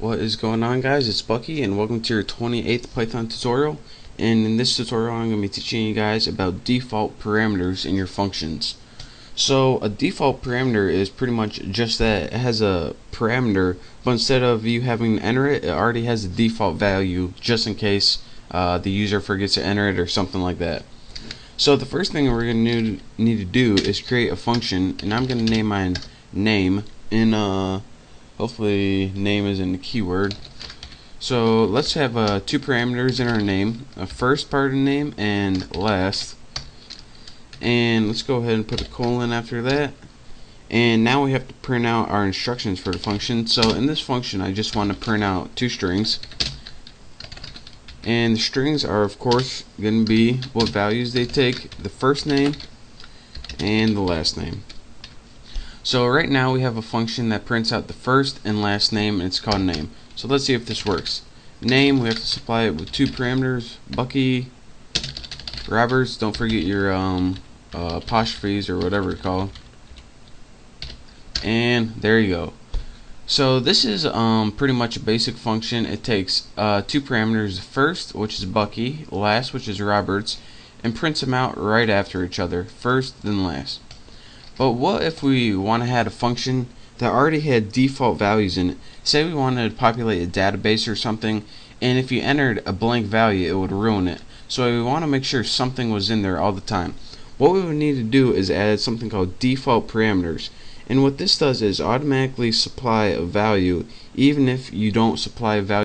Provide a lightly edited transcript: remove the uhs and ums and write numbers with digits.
What is going on, guys? It's Bucky and welcome to your 28th Python tutorial. And in this tutorial I'm going to be teaching you guys about default parameters in your functions. So a default parameter is pretty much just that. It has a parameter, but instead of you having to enter it, it already has a default value just in case the user forgets to enter it or something like that. So the first thing we're going to need to do is create a function, and I'm going to name mine name in hopefully name is in the keyword. So let's have two parameters in our name, a first part of the name and last, and let's go ahead and put a colon after that. And now we have to print out our instructions for the function. So in this function I just want to print out two strings, and the strings are of course going to be what values they take, the first name and the last name. So right now we have a function that prints out the first and last name, and it's called name. So let's see if this works. Name, we have to supply it with two parameters, Bucky, Roberts, don't forget your apostrophes or whatever it's called. And there you go. So this is pretty much a basic function. It takes two parameters, first, which is Bucky, last, which is Roberts, and prints them out right after each other, first then last. But what if we want to have a function that already had default values in it? Say we wanted to populate a database or something, and if you entered a blank value it would ruin it. So we want to make sure something was in there all the time. What we would need to do is add something called default parameters. And what this does is automatically supply a value even if you don't supply a value